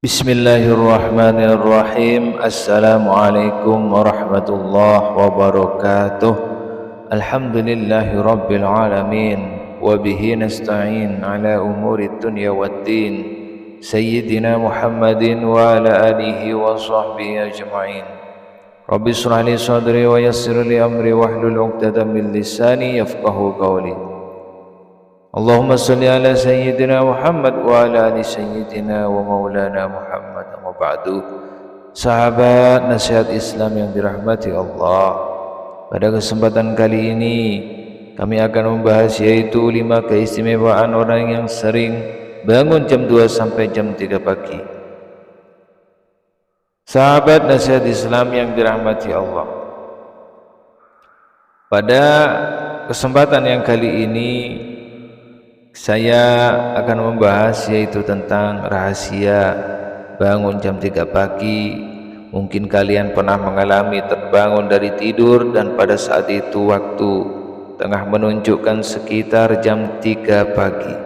Bismillahirrahmanirrahim. Assalamualaikum warahmatullahi wabarakatuh. Alhamdulillahi rabbil alamin. Wabihi nasta'in ala umuri dunya waddin. Sayyidina Muhammadin wa ala alihi wa sahbihi ajma'in. Rabbi shrah li sadri wa yassir li amri wahlul 'uqdatam min lisani yafqahu qawli. Allahumma salli ala Sayyidina Muhammad wa ala ali Sayyidina wa maulana Muhammad wa ba'du. Sahabat nasihat Islam yang dirahmati Allah, pada kesempatan kali ini kami akan membahas yaitu 5 keistimewaan orang yang sering bangun jam 2 sampai jam 3 pagi. Sahabat nasihat Islam yang dirahmati Allah, pada kesempatan yang kali ini saya akan membahas yaitu tentang rahasia bangun jam 3 pagi. Mungkin kalian pernah mengalami terbangun dari tidur dan pada saat itu waktu tengah menunjukkan sekitar jam 3 pagi.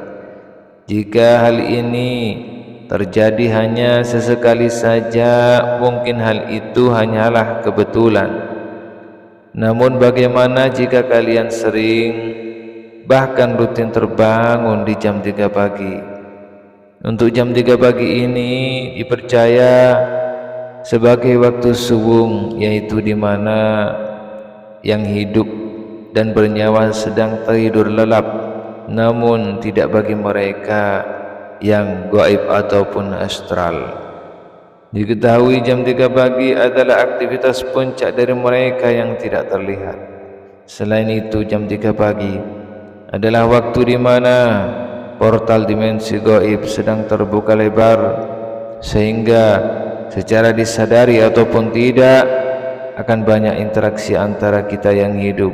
Jika hal ini terjadi hanya sesekali saja, mungkin hal itu hanyalah kebetulan. Namun bagaimana jika kalian sering bahkan rutin terbangun di jam 3 pagi? Untuk jam 3 pagi ini dipercaya sebagai waktu subuh, yaitu di mana yang hidup dan bernyawa sedang tidur lelap, namun tidak bagi mereka yang gaib ataupun astral. Diketahui jam 3 pagi adalah aktivitas puncak dari mereka yang tidak terlihat. Selain itu, jam 3 pagi adalah waktu di mana portal dimensi gaib sedang terbuka lebar, sehingga secara disadari ataupun tidak akan banyak interaksi antara kita yang hidup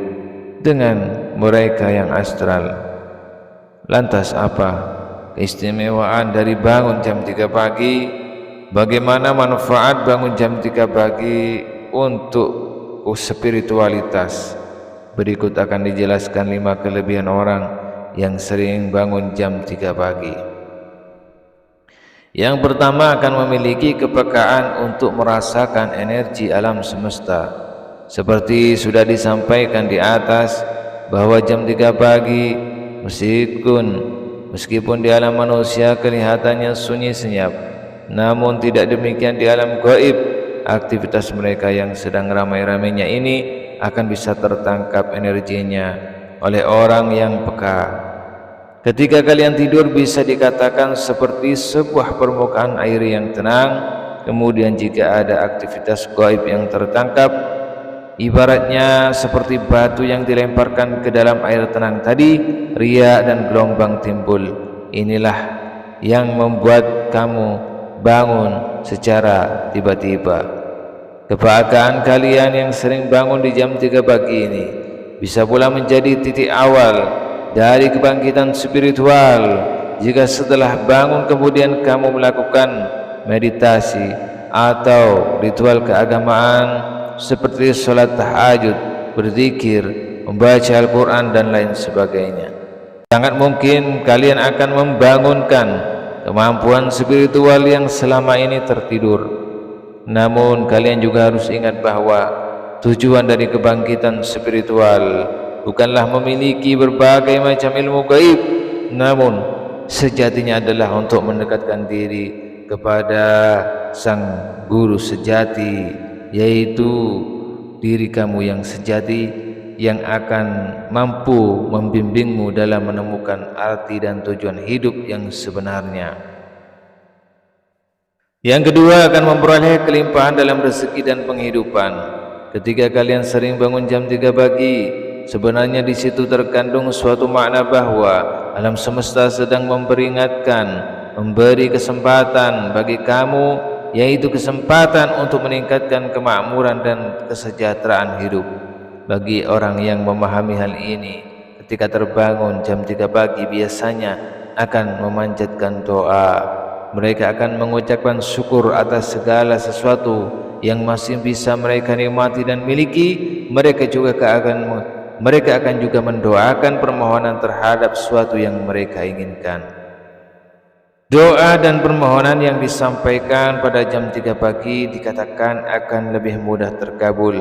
dengan mereka yang astral. Lantas apa keistimewaan dari bangun jam 3 pagi? Bagaimana manfaat bangun jam 3 pagi untuk spiritualitas? Berikut akan dijelaskan 5 kelebihan orang yang sering bangun jam 3 pagi. Yang pertama, akan memiliki kepekaan untuk merasakan energi alam semesta. Seperti sudah disampaikan di atas bahwa jam 3 pagi meskipun di alam manusia kelihatannya sunyi senyap, namun tidak demikian di alam gaib. Aktivitas mereka yang sedang ramai-ramainya ini akan bisa tertangkap energinya oleh orang yang peka. Ketika kalian tidur, bisa dikatakan seperti sebuah permukaan air yang tenang. Kemudian jika ada aktivitas gaib yang tertangkap, ibaratnya seperti batu yang dilemparkan ke dalam air tenang tadi, riak dan gelombang timbul. Inilah yang membuat kamu bangun secara tiba-tiba. Kepekaan kalian yang sering bangun di jam 3 pagi ini bisa pula menjadi titik awal dari kebangkitan spiritual. Jika setelah bangun kemudian kamu melakukan meditasi atau ritual keagamaan seperti sholat tahajud, berzikir, membaca Al-Quran dan lain sebagainya, sangat mungkin kalian akan membangunkan kemampuan spiritual yang selama ini tertidur. Namun kalian juga harus ingat bahwa tujuan dari kebangkitan spiritual bukanlah memiliki berbagai macam ilmu gaib, namun sejatinya adalah untuk mendekatkan diri kepada sang guru sejati, yaitu diri kamu yang sejati, yang akan mampu membimbingmu dalam menemukan arti dan tujuan hidup yang sebenarnya. Yang kedua, akan memperoleh kelimpahan dalam rezeki dan penghidupan. Ketika kalian sering bangun jam 3 pagi, sebenarnya di situ terkandung suatu makna bahwa alam semesta sedang memberi kesempatan bagi kamu, yaitu kesempatan untuk meningkatkan kemakmuran dan kesejahteraan hidup. Bagi orang yang memahami hal ini, ketika terbangun jam 3 pagi biasanya akan memanjatkan doa. Mereka akan mengucapkan syukur atas segala sesuatu yang masih bisa mereka nikmati dan miliki. Mereka akan juga mendoakan permohonan terhadap sesuatu yang mereka inginkan. Doa dan permohonan yang disampaikan pada jam 3 pagi dikatakan akan lebih mudah terkabul.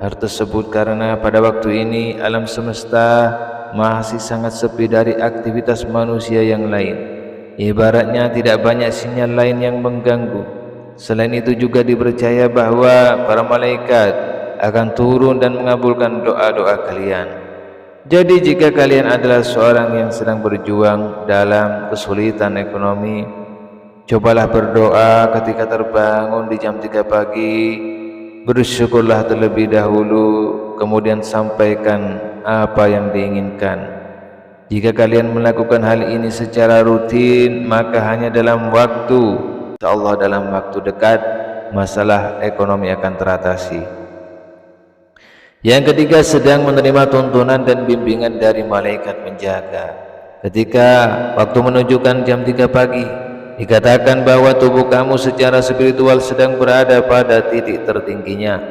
Hal tersebut karena pada waktu ini alam semesta masih sangat sepi dari aktivitas manusia yang lain. Ibaratnya tidak banyak sinyal lain yang mengganggu. Selain itu juga dipercaya bahwa para malaikat akan turun dan mengabulkan doa-doa kalian. Jadi jika kalian adalah seorang yang sedang berjuang dalam kesulitan ekonomi, cobalah berdoa ketika terbangun di jam 3 pagi. Bersyukurlah terlebih dahulu, kemudian sampaikan apa yang diinginkan. Jika kalian melakukan hal ini secara rutin, maka hanya dalam waktu, insyaallah dalam waktu dekat, masalah ekonomi akan teratasi. Yang ketiga, sedang menerima tuntunan dan bimbingan dari malaikat penjaga. Ketika waktu menunjukkan jam 3 pagi, dikatakan bahwa tubuh kamu secara spiritual sedang berada pada titik tertingginya,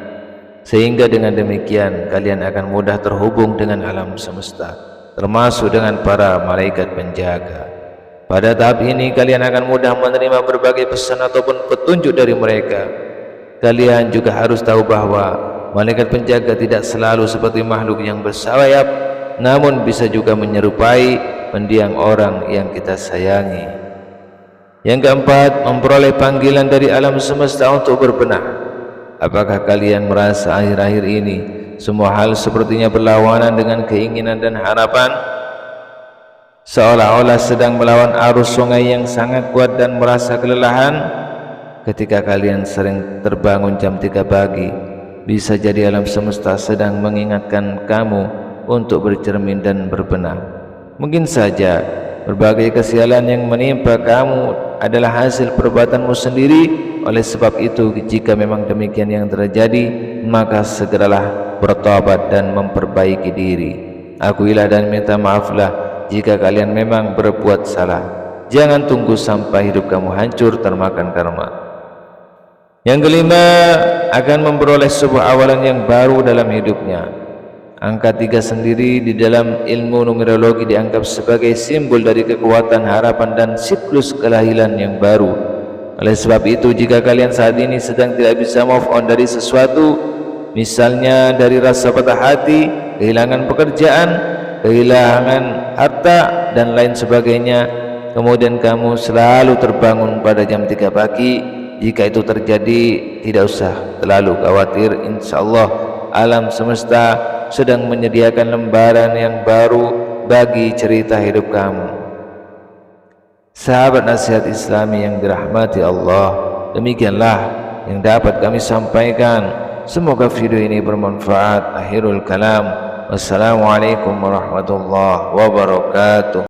sehingga dengan demikian kalian akan mudah terhubung dengan alam semesta, termasuk dengan para malaikat penjaga. Pada tahap ini kalian akan mudah menerima berbagai pesan ataupun petunjuk dari mereka. Kalian juga harus tahu bahwa malaikat penjaga tidak selalu seperti makhluk yang bersayap, namun bisa juga menyerupai mendiang orang yang kita sayangi. Yang keempat, memperoleh panggilan dari alam semesta untuk berbenah. Apakah kalian merasa akhir-akhir ini semua hal sepertinya berlawanan dengan keinginan dan harapan? Seolah-olah sedang melawan arus sungai yang sangat kuat dan merasa kelelahan. Ketika kalian sering terbangun jam 3 pagi, bisa jadi alam semesta sedang mengingatkan kamu untuk bercermin dan berbenah. Mungkin saja berbagai kesialan yang menimpa kamu adalah hasil perbuatanmu sendiri. Oleh sebab itu, jika memang demikian yang terjadi, maka segeralah bertobat dan memperbaiki diri. Akuilah dan minta maaflah jika kalian memang berbuat salah. Jangan tunggu sampai hidup kamu hancur termakan karma. Yang kelima, akan memperoleh sebuah awalan yang baru dalam hidupnya. Angka 3 sendiri di dalam ilmu numerologi dianggap sebagai simbol dari kekuatan, harapan dan siklus kelahiran yang baru. Oleh sebab itu, jika kalian saat ini sedang tidak bisa move on dari sesuatu, misalnya dari rasa patah hati, kehilangan pekerjaan, kehilangan harta dan lain sebagainya, kemudian kamu selalu terbangun pada jam 3 pagi, jika itu terjadi, tidak usah terlalu khawatir. Insyaallah alam semesta sedang menyediakan lembaran yang baru bagi cerita hidup kamu. Sahabat nasihat Islami yang dirahmati Allah, demikianlah yang dapat kami sampaikan. Semoga video ini bermanfaat. Akhirul kalam, wassalamualaikum warahmatullahi wabarakatuh.